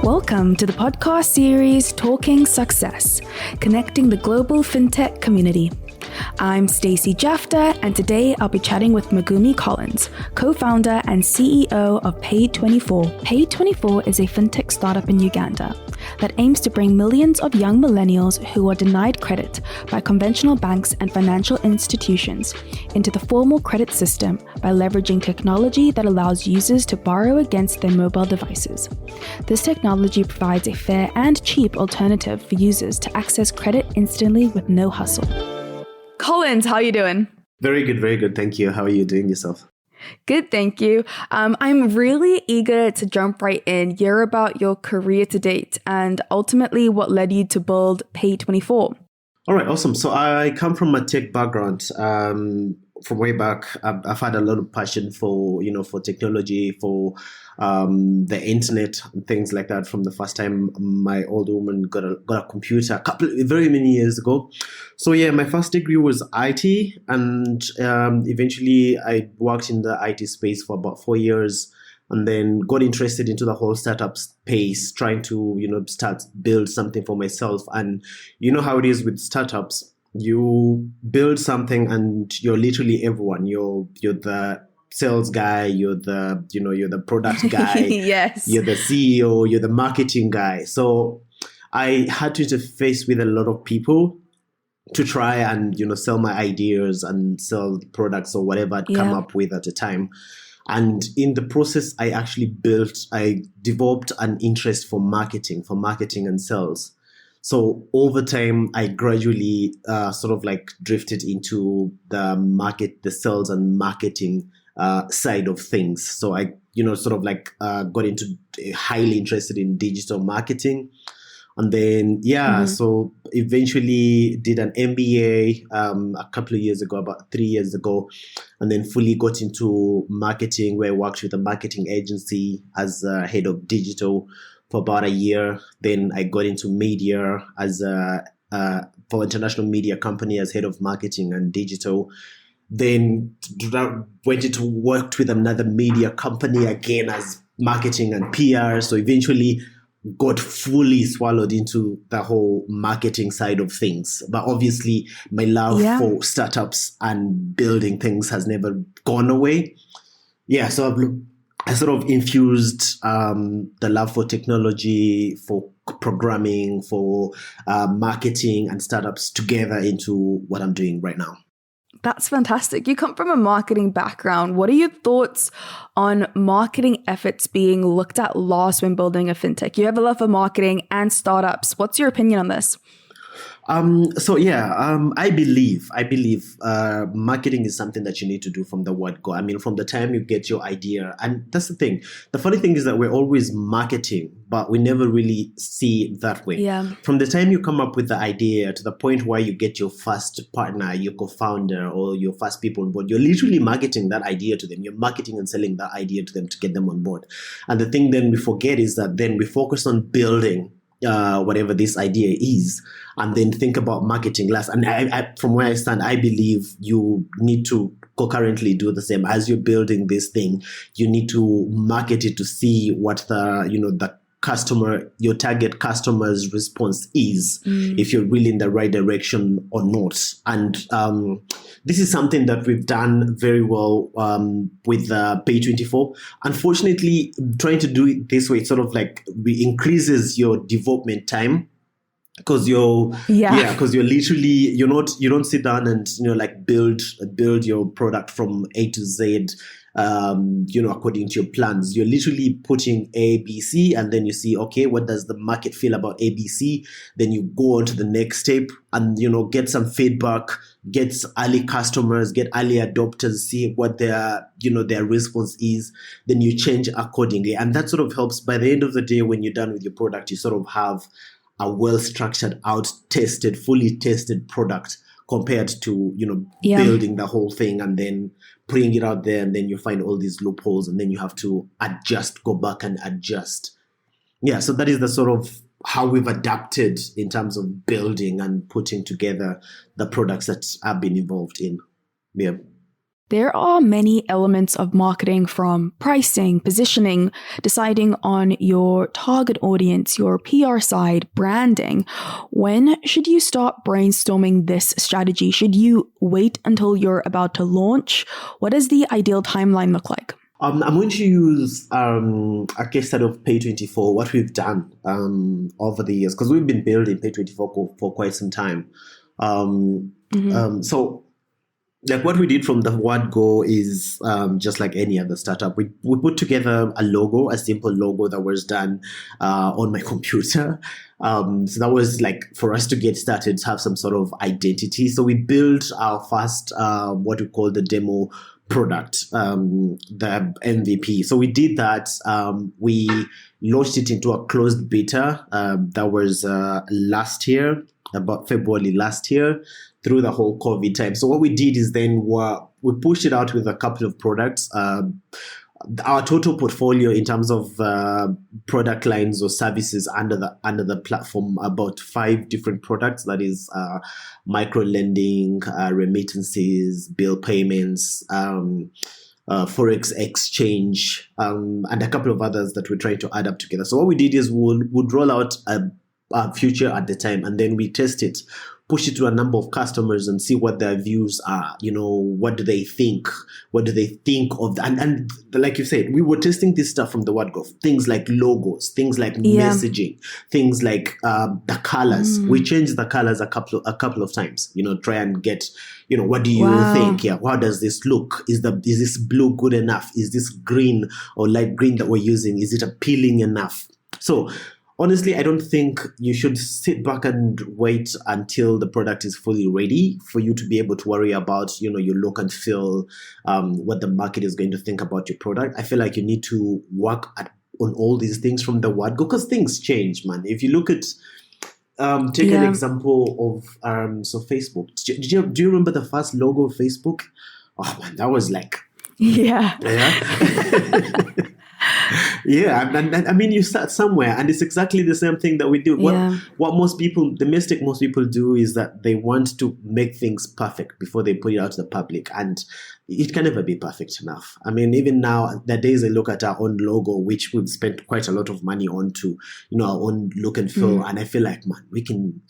Welcome to the podcast series Talking Success, connecting the global FinTech community. I'm Stacey Jafta, and today I'll be chatting with Mugume Collins, co-founder and CEO of Pay24. Pay24 is a FinTech startup in Uganda that aims to bring millions of young millennials who are denied credit by conventional banks and financial institutions into the formal credit system by leveraging technology that allows users to borrow against their mobile devices. This technology provides a fair and cheap alternative for users to access credit instantly with no hustle. Collins, how are you doing? Very good. Thank you. How are you doing yourself? Good, thank you. I'm really eager to jump right in, hear about your career to date and ultimately what led you to build Pay24. All right, awesome. So I come from a tech background. From way back, I've had a lot of passion for technology, for the internet and things like that. From the first time my old woman got a computer very many years ago. So yeah, my first degree was IT, and eventually I worked in the IT space for about 4 years, and then got interested into the whole startup space, trying to build something for myself. And you know how it is with startups. You build something and you're literally everyone. You're the sales guy, you're the product guy, Yes. You're the CEO, you're the marketing guy. So I had to interface with a lot of people to try and sell my ideas and sell products or whatever I'd come up with at the time. And in the process, I developed an interest for marketing and sales. So over time, I gradually drifted into the sales and marketing side of things. So I, got into highly interested in digital marketing. And then, so eventually did an MBA a couple of years ago, about 3 years ago, and then fully got into marketing, where I worked with a marketing agency as a head of digital for about a year. Then I got into media for international media company as head of marketing and digital. Then went into worked with another media company again as marketing and PR. So eventually got fully swallowed into the whole marketing side of things. But obviously my love for startups and building things has never gone away. Yeah, so I sort of infused the love for technology, for programming, for marketing and startups together into what I'm doing right now. That's fantastic. You come from a marketing background. What are your thoughts on marketing efforts being looked at last when building a fintech? You have a love for marketing and startups. What's your opinion on this? I believe marketing is something that you need to do from the word go. I mean, from the time you get your idea. And that's the thing. The funny thing is that we're always marketing, but we never really see it that way. Yeah. From the time you come up with the idea to the point where you get your first partner, your co-founder, or your first people on board, you're literally marketing that idea to them. You're marketing and selling that idea to them to get them on board. And the thing then we forget is that then we focus on building whatever this idea is, and then think about marketing last. And I, from where I stand, I believe you need to concurrently do the same. As you're building this thing, you need to market it to see what the customer, your target customer's response is, if you're really in the right direction or not. And this is something that we've done very well with Pay24. Unfortunately, trying to do it this way, it sort of increases your development time. Because you're literally you don't sit down and build your product from A to Z according to your plans. You're literally putting A, B, C, and then you see, okay, what does the market feel about A, B, C? Then you go on to the next step and get some feedback, get early customers, get early adopters, see what their response is. Then you change accordingly, and that sort of helps. By the end of the day, when you're done with your product, you sort of have a well-structured, out-tested, fully tested product compared to, building the whole thing and then putting it out there, and then you find all these loopholes and then you have to go back and adjust. Yeah, so that is the sort of how we've adapted in terms of building and putting together the products that I've been involved in. Yeah. There are many elements of marketing, from pricing, positioning, deciding on your target audience, your PR side, branding. When should you start brainstorming this strategy? Should you wait until you're about to launch? What does the ideal timeline look like? I'm going to use a case study of Pay24, what we've done over the years, because we've been building Pay24 for quite some time. So like what we did from the word go is just like any other startup. We put together a logo, a simple logo that was done on my computer. So that was like for us to get started, to have some sort of identity. So we built our first, what we call the demo product, the MVP. So we did that. We launched it into a closed beta. That was last year, about February last year, through the whole COVID time. So what we did is then we pushed it out with a couple of products. Our total portfolio in terms of product lines or services under the platform, about 5 different products. That is micro lending, remittances, bill payments, forex exchange, and a couple of others that we're trying to add up together. So what we did is we'd roll out a feature at the time, and then we test it, push it to a number of customers and see what their views are. What do they think? What do they think of that? And like you said, we were testing this stuff from the word go. Things like logos, things like messaging, things like the colors. We changed the colors a couple of times. Try and get, what do you think? Yeah, how does this look? Is this blue good enough? Is this green or light green that we're using? Is it appealing enough? So honestly, I don't think you should sit back and wait until the product is fully ready for you to be able to worry about, your look and feel, what the market is going to think about your product. I feel like you need to work on all these things from the word go, because things change, man. If you look at, take an example of, so Facebook. Do you remember the first logo of Facebook? Oh man, that was like, yeah. Yeah, and I mean, you start somewhere, and it's exactly the same thing that we do. What the mistake most people do is that they want to make things perfect before they put it out to the public, and it can never be perfect enough. I mean, even now, the days I look at our own logo, which we've spent quite a lot of money on to, our own look and feel, and I feel like, man, we can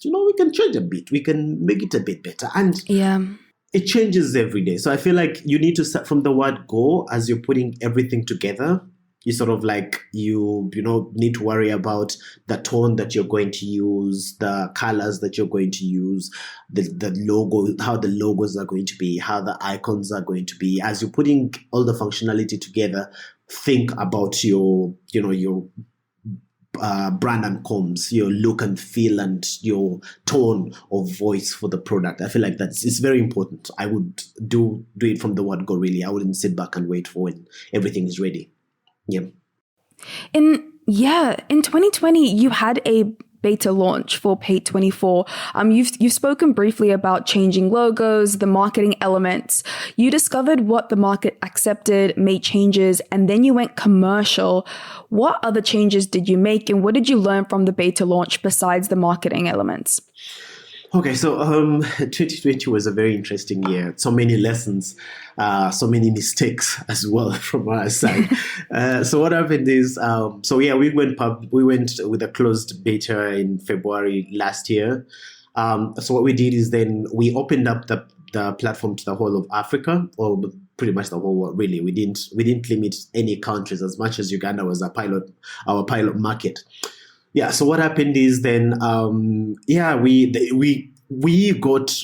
change a bit, we can make it a bit better, and it changes every day. So I feel like you need to start from the word go as you're putting everything together. You sort of like, you need to worry about the tone that you're going to use, the colors that you're going to use, the logo, how the logos are going to be, how the icons are going to be. As you're putting all the functionality together, think about your brand and comms, your look and feel, and your tone of voice for the product. I feel like it's very important. I would do it from the word go, really. I wouldn't sit back and wait for when everything is ready. Yeah. In 2020, you had a beta launch for Pay24. You've spoken briefly about changing logos, the marketing elements. You discovered what the market accepted, made changes, and then you went commercial. What other changes did you make, and what did you learn from the beta launch besides the marketing elements? Okay, so 2020 was a very interesting year. So many lessons, so many mistakes as well from our side. So what happened is, we went with a closed beta in February last year. So what we did is then we opened up the platform to the whole of Africa, or pretty much the whole world, really. We didn't limit any countries, as much as Uganda was our pilot market. Yeah. So what happened is then, we got,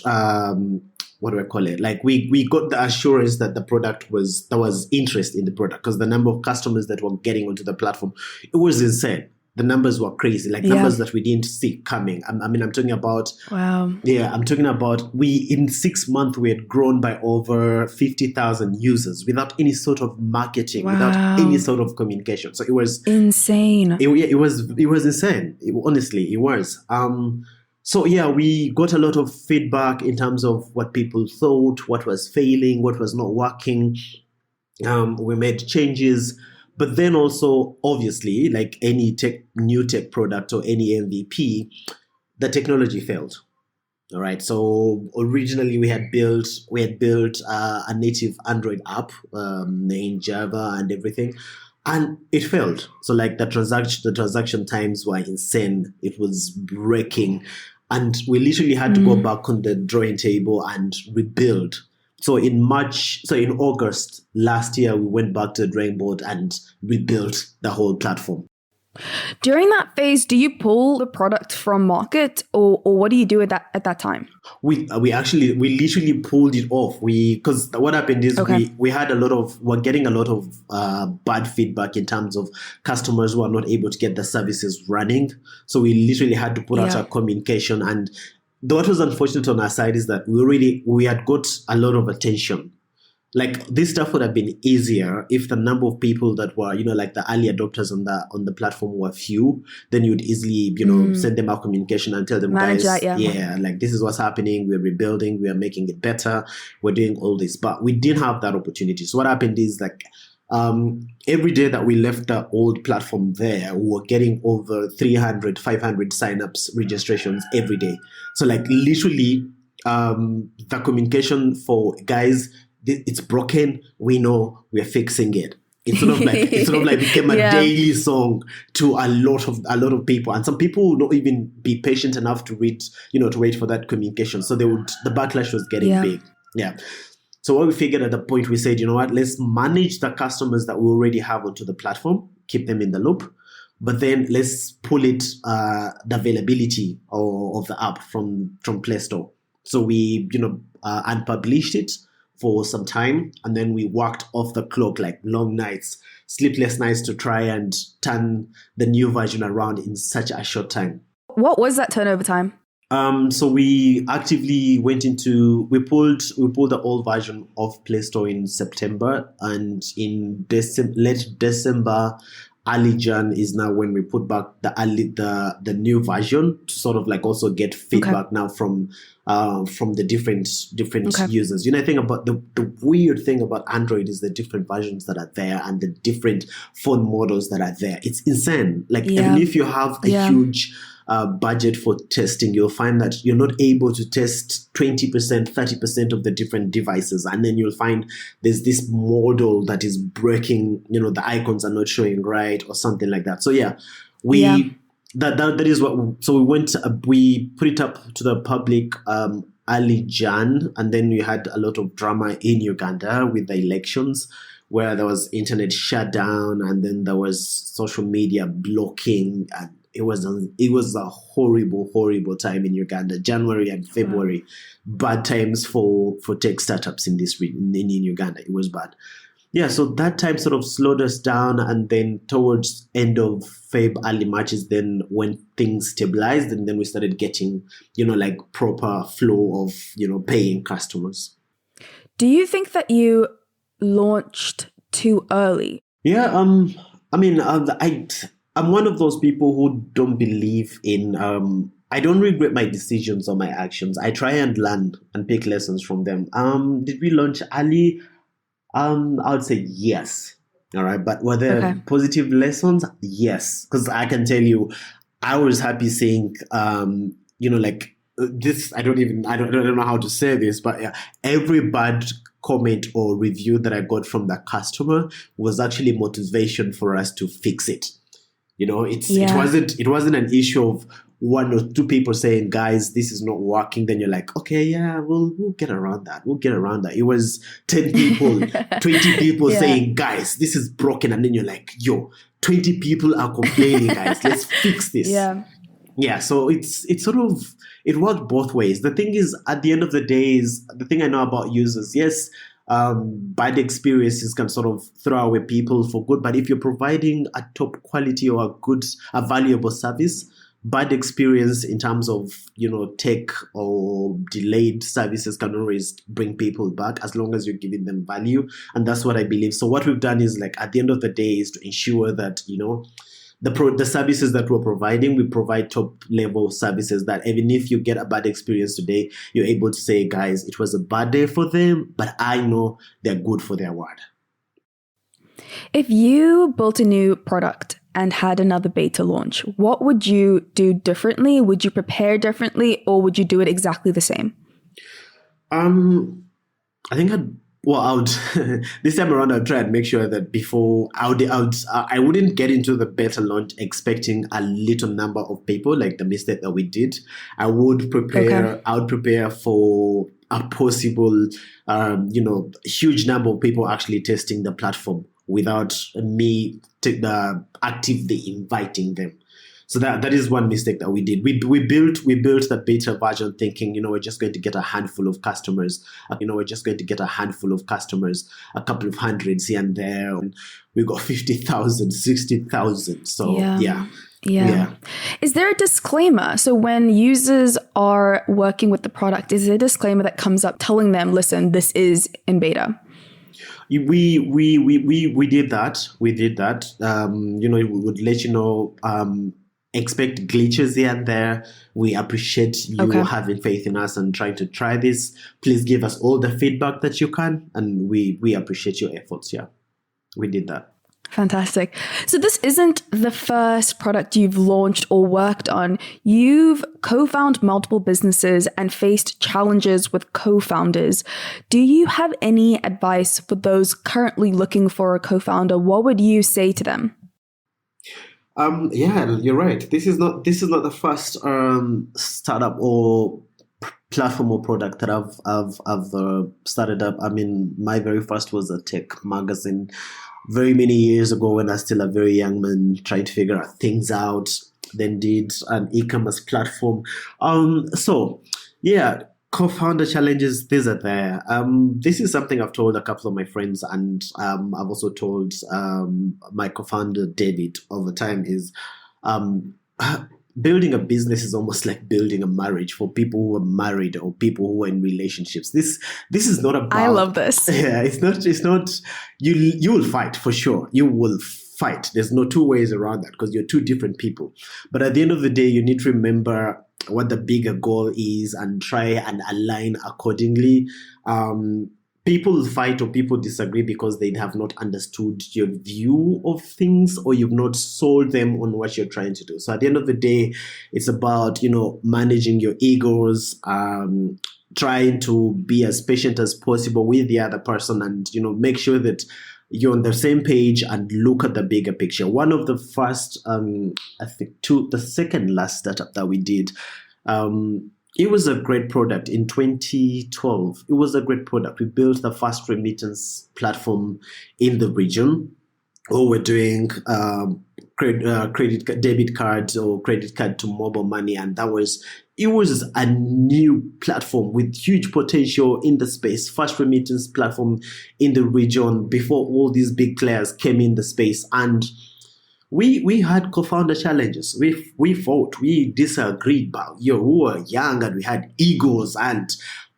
what do I call it? Like we got the assurance that there was interest in the product, because the number of customers that were getting onto the platform, it was insane. The numbers were crazy, like numbers that we didn't see coming. I'm talking about, I'm talking about, in 6 months, we had grown by over 50,000 users without any sort of marketing, without any sort of communication. So it was insane. It was insane. Honestly, it was. We got a lot of feedback in terms of what people thought, what was failing, what was not working. We made changes. But then also, obviously, like any new tech product or any MVP, the technology failed. All right. So originally we had built a native Android app in Java and everything, and it failed. So like the transaction times were insane. It was breaking, and we literally had to go back on the drawing table and rebuild. So in August last year, we went back to the drawing board and rebuilt the whole platform. During that phase, do you pull the product from market, or what do you do at that time? We literally pulled it off. Because what happened is Okay. we're getting a lot of bad feedback in terms of customers who are not able to get the services running. So we literally had to put out Yeah. our communication. And what was unfortunate on our side is that we had got a lot of attention. Like this stuff would have been easier if the number of people that were, like the early adopters on the platform were few. Then you'd easily, send them out communication and tell them, Manage guys, that, yeah. yeah, like this is what's happening. We're rebuilding. We are making it better. We're doing all this, but we didn't have that opportunity. So what happened is like every day that we left the old platform there, we were getting over 300, 500 signups, registrations every day. So like literally, the communication for guys, it's broken. We know we're fixing it. It became a Yeah. daily song to a lot of people, and some people would not even be patient enough to read, to wait for that communication. So the backlash was getting Yeah. big. Yeah. So what we figured at the point, we said, you know what, let's manage the customers that we already have onto the platform, keep them in the loop, but then let's pull the availability of the app from Play Store. So we, unpublished it for some time, and then we worked off the clock, like long nights, sleepless nights, to try and turn the new version around in such a short time. What was that turnover time? So we actively we pulled the old version of Play Store in September, and in late December, early Jan is now when we put back the new version to sort of like also get feedback now from the different Okay. users. I think about the weird thing about Android is the different versions that are there and the different phone models that are there. It's insane. Like Yeah. even if you have a Yeah. huge budget for testing, you'll find that you're not able to test 20%, 30% of the different devices. And then you'll find there's this model that is breaking, the icons are not showing right or something like that. So yeah, Yeah. that is so we put it up to the public early Jan, and then we had a lot of drama in Uganda with the elections, where there was internet shutdown, and then there was social media blocking, and it was a horrible time in Uganda. January and February, bad times for tech startups in this region, in Uganda. It was bad. Yeah, so that time sort of slowed us down, and then towards end of Feb, early March is then when things stabilized, and then we started getting, like proper flow of, paying customers. Do you think that you launched too early? Yeah, I mean, I'm one of those people who don't believe in. I don't regret my decisions or my actions. I try and learn and pick lessons from them. Did we launch early? I would say yes. All right, but were there Okay. positive lessons? Yes, because I can tell you, I was happy seeing, like this. I don't know how to say this, but yeah, every bad comment or review that I got from the customer was actually motivation for us to fix it. It wasn't an issue of one or two people saying, guys, this is not working. Then you're like, okay, yeah, we'll get around that. It was 10 people, 20 people Yeah. saying, guys, this is broken. And then you're like, yo, 20 people are complaining, guys, let's fix this. Yeah, so it's sort of, it worked both ways. The thing is, at the end of the day, is the thing I know about users. Yes, bad experiences can sort of throw away people for good, but if you're providing a top quality or a valuable service, bad experience in terms of tech or delayed services can always bring people back, as long as you're giving them value. And that's what I believe. So what we've done is, like, at the end of the day, is to ensure that the services that we're providing, we provide top level services that even if you get a bad experience today, you're able to say, guys, it was a bad day for them, but I know they're good for their word. If you built a new product and had another beta launch, what would you do differently? Would you prepare differently, or would you do it exactly the same? I think I would this time around I'd try and make sure that before I wouldn't get into the beta launch expecting a little number of people, like the mistake that we did. I would prepare for a possible huge number of people actually testing the platform without me actively inviting them. So that is one mistake that we did. We built the beta version thinking, we're just going to get a handful of customers. A couple of hundreds here and there. And we got 50,000, 60,000. So yeah. Is there a disclaimer? So when users are working with the product, is there a disclaimer that comes up telling them, listen, this is in beta? We did that. We did that. We would let you know, expect glitches here and there. We appreciate you having faith in us and trying to try this. Please give us all the feedback that you can. And we appreciate your efforts. Yeah, we did that. Fantastic. So this isn't the first product you've launched or worked on. You've co-founded multiple businesses and faced challenges with co-founders. Do you have any advice for those currently looking for a co-founder? What would you say to them? Yeah, you're right. This is not the first startup or platform or product that I've started up. I mean, my very first was a tech magazine very many years ago when I was still a very young man trying to figure things out. Then did an e-commerce platform. So yeah, co-founder challenges, these are there. This is something I've told a couple of my friends, and I've also told my co-founder David over time is building a business is almost like building a marriage for people who are married or people who are in relationships. This is not about... I love this. Yeah, it's not you will fight for sure. You will fight. There's no two ways around that because you're two different people. But at the end of the day, you need to remember what the bigger goal is and try and align accordingly. People fight or people disagree because they have not understood your view of things or you've not sold them on what you're trying to do. So at the end of the day, it's about, managing your egos, trying to be as patient as possible with the other person and, make sure that you're on the same page and look at the bigger picture. One of the first, the second last startup that we did, it was a great product in 2012. It was a great product. We built the first remittance platform in the region. Or we're doing debit card or credit card to mobile money, and it was a new platform with huge potential in the space. First remittance platform in the region before all these big players came in the space, and we had co-founder challenges. We fought. We disagreed, but we were young and we had egos, and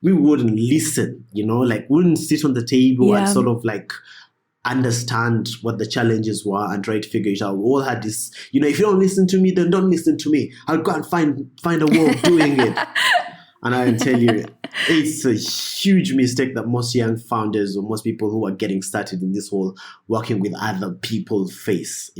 we wouldn't listen. Wouldn't sit on the table and sort of understand what the challenges were and try to figure it out. We all had this. If you don't listen to me, then don't listen to me. I'll go and find a way of doing it. And I tell you, it's a huge mistake that most young founders or most people who are getting started in this whole working with other people face.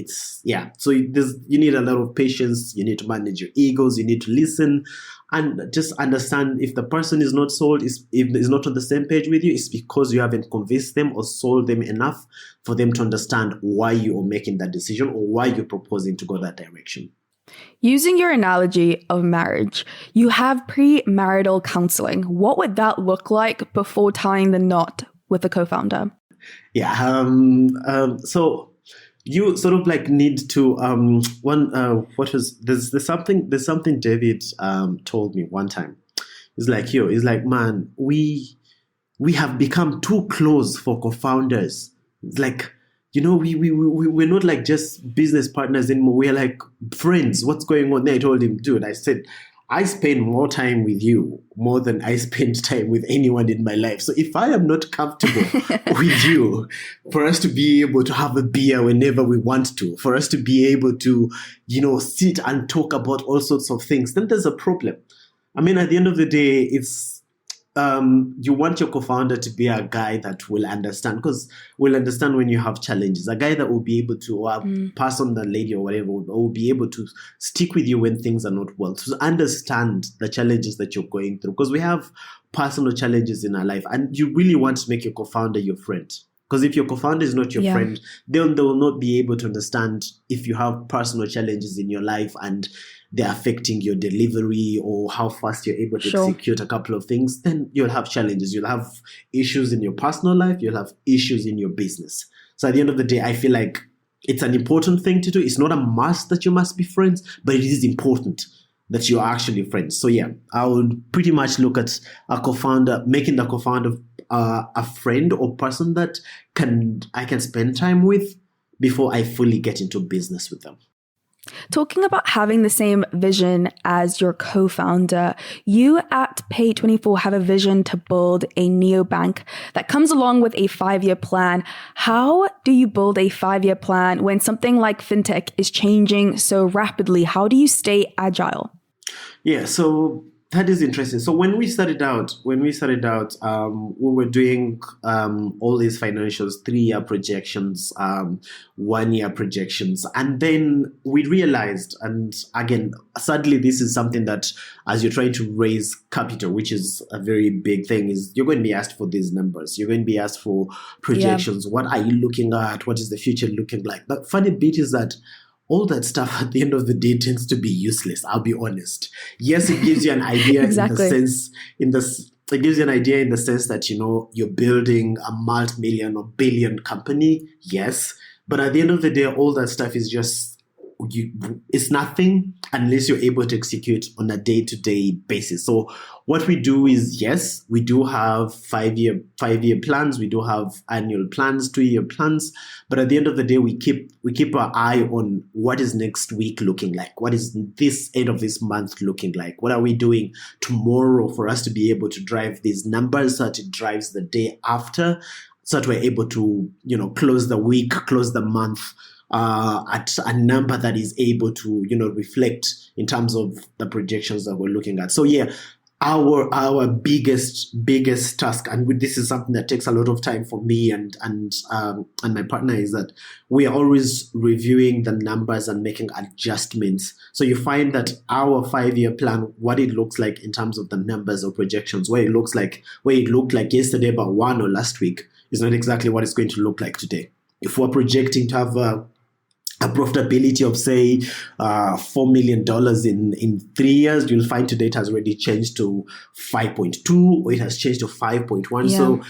So you need a lot of patience. You need to manage your egos. You need to listen and just understand if the person is not sold, if is not on the same page with you, it's because you haven't convinced them or sold them enough for them to understand why you are making that decision or why you're proposing to go that direction. Using your analogy of marriage, you have premarital counseling. What would that look like before tying the knot with a co-founder? Yeah. So you sort of need to there's something David told me one time. He's like, man, we have become too close for co-founders. It's like, we're not just business partners anymore. We're friends. What's going on there? I told him, dude, I said, I spend more time with you more than I spend time with anyone in my life. So if I am not comfortable with you, for us to be able to have a beer whenever we want to, for us to be able to, sit and talk about all sorts of things, then there's a problem. I mean, at the end of the day, you want your co-founder to be a guy that will understand, because will understand when you have challenges, a guy that will be able to pass on the lady or whatever, or will be able to stick with you when things are not well, to understand the challenges that you're going through, because we have personal challenges in our life, and you really want to make your co-founder your friend. Because if your co-founder is not your friend, they will not be able to understand if you have personal challenges in your life and they're affecting your delivery or how fast you're able to execute a couple of things. Then you'll have challenges. You'll have issues in your personal life. You'll have issues in your business. So at the end of the day, I feel like it's an important thing to do. It's not a must that you must be friends, but it is important that you are actually friends. So yeah, I would pretty much look at a co-founder, making the co-founder a friend or person that I can spend time with before I fully get into business with them. Talking about having the same vision as your co-founder, you at Pay24 have a vision to build a neobank that comes along with a 5-year plan. How do you build a 5-year plan when something like FinTech is changing so rapidly? How do you stay agile? Yeah, so that is interesting. So when we started out, we were doing all these financials, 3-year projections, 1-year projections. And then we realized, and again, sadly, this is something that as you're trying to raise capital, which is a very big thing, is you're going to be asked for these numbers. You're going to be asked for projections. Yeah. What are you looking at? What is the future looking like? The funny bit is that all that stuff at the end of the day tends to be useless. I'll be honest. Yes, it gives you an idea Exactly. It gives you an idea in the sense that, you're building a multi-million or billion company. Yes. But at the end of the day, all that stuff is just, it's nothing unless you're able to execute on a day-to-day basis. So what we do is, yes, we do have 5-year plans. We do have annual plans, 2-year plans. But at the end of the day, we keep our eye on what is next week looking like. What is this end of this month looking like? What are we doing tomorrow for us to be able to drive these numbers so that it drives the day after, so that we're able to, close the week, close the month at a number that is able to, reflect in terms of the projections that we're looking at. So yeah, our biggest task, and this is something that takes a lot of time for me and my partner, is that we are always reviewing the numbers and making adjustments. So you find that our 5-year plan, what it looks like in terms of the numbers or projections, where it looked like yesterday about 1 or last week, is not exactly what it's going to look like today. If we're projecting to have a profitability of, say, $4 million in 3 years, you'll find today it has already changed to 5.2, or it has changed to 5.1. Yeah. So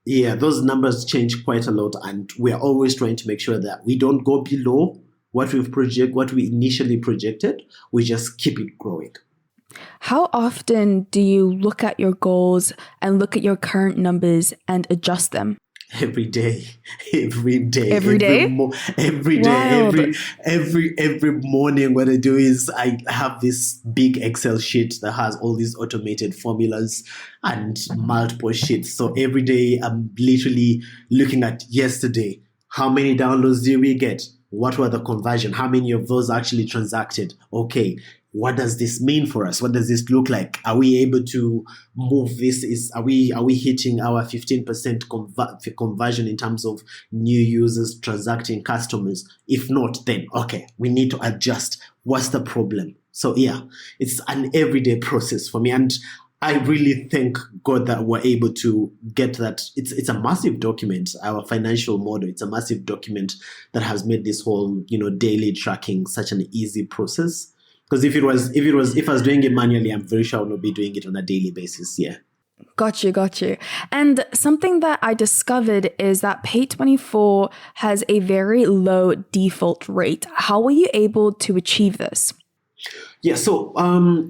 yeah, those numbers change quite a lot, and we're always trying to make sure that we don't go below what we initially projected. We just keep it growing. How often do you look at your goals and look at your current numbers and adjust them? Every day. Every day? Every morning, what I do is I have this big Excel sheet that has all these automated formulas and multiple sheets. So every day I'm literally looking at yesterday. How many downloads did we get? What were the conversion? How many of those actually transacted? Okay. What does this mean for us? What does this look like? Are we able to move this? Are we hitting our 15% conversion in terms of new users transacting customers? If not, then okay, we need to adjust. What's the problem? So yeah, it's an everyday process for me, and I really thank God that we're able to get that. It's a massive document, our financial model. It's a massive document that has made this whole daily tracking such an easy process. Because if I was doing it manually, I'm very sure I would not be doing it on a daily basis. Yeah. Got you. And something that I discovered is that Pay24 has a very low default rate. How were you able to achieve this? Yeah, so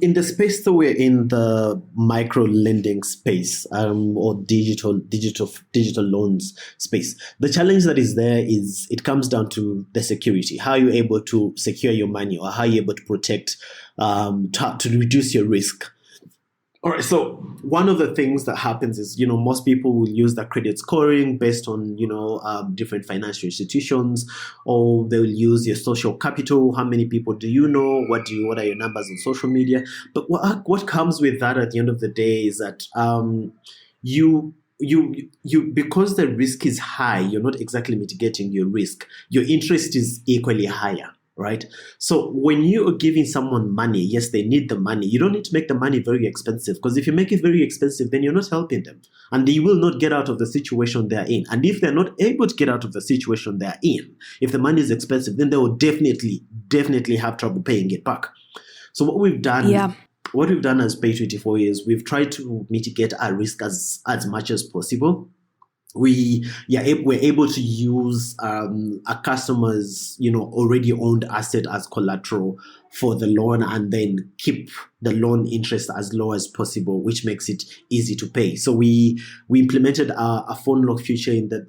in the space that we're in, the micro lending space or digital loans space, the challenge that is there is it comes down to the security. How are you able to secure your money, or how are you able to protect, to reduce your risk? All right. So one of the things that happens is, most people will use the credit scoring based on, different financial institutions, or they will use your social capital. How many people do you know? What are your numbers on social media? But what comes with that at the end of the day is that you because the risk is high, you're not exactly mitigating your risk. Your interest is equally higher. Right? So when you are giving someone money, yes, they need the money. You don't need to make the money very expensive, because if you make it very expensive, then you're not helping them, and they will not get out of the situation they're in. And if they're not able to get out of the situation they're in, if the money is expensive, then they will definitely have trouble paying it back. So what we've done as Pay24 is we've tried to mitigate our risk as much as possible. We're able to use a customer's already owned asset as collateral for the loan, and then keep the loan interest as low as possible, which makes it easy to pay. So we implemented a phone lock feature in the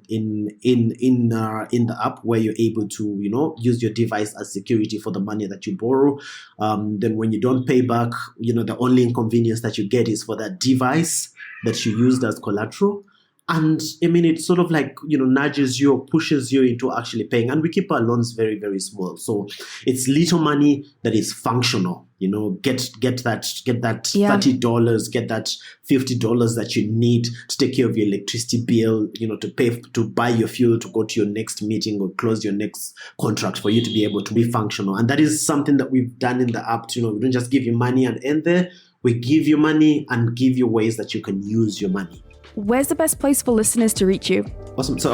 app, where you're able to use your device as security for the money that you borrow. Then when you don't pay back, the only inconvenience that you get is for that device that you used as collateral. And I mean, it sort of like, nudges you or pushes you into actually paying. And we keep our loans very, very small. So it's little money that is functional. Get that $30, get that $50 that you need to take care of your electricity bill, to buy your fuel, to go to your next meeting or close your next contract, for you to be able to be functional. And that is something that we've done in the app. We don't just give you money and end there. We give you money and give you ways that you can use your money. Where's the best place for listeners to reach you? Awesome. So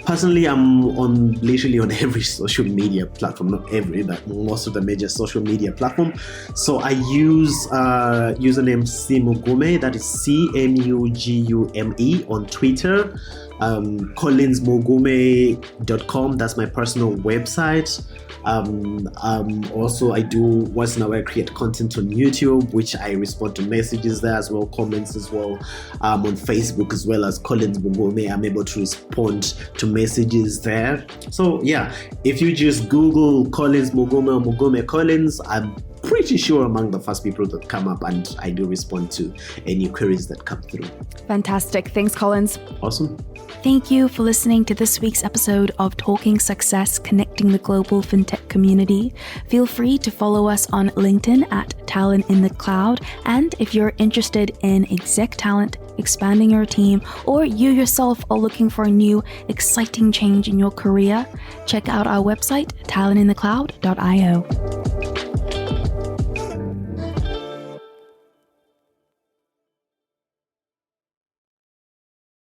personally, I'm literally on every social media platform, not every, but most of the major social media platform. So I use username Mugume, that is CMUGUME on Twitter. collinsmugume.com, that's my personal website. Also, I do once in a while create content on YouTube, which I respond to messages there as well, comments as well. On Facebook as well as Collins Mugume, I'm able to respond to messages there. So yeah, if you just Google Collins Mugume or Mugume Collins, I'm pretty sure among the first people that come up, and I do respond to any queries that come through. Fantastic. Thanks, Collins. Awesome. Thank you for listening to this week's episode of Talking Success, Connecting the Global FinTech Community. Feel free to follow us on LinkedIn at Talent in the Cloud. And if you're interested in exec talent, expanding your team, or you yourself are looking for a new, exciting change in your career, check out our website, talentinthecloud.io.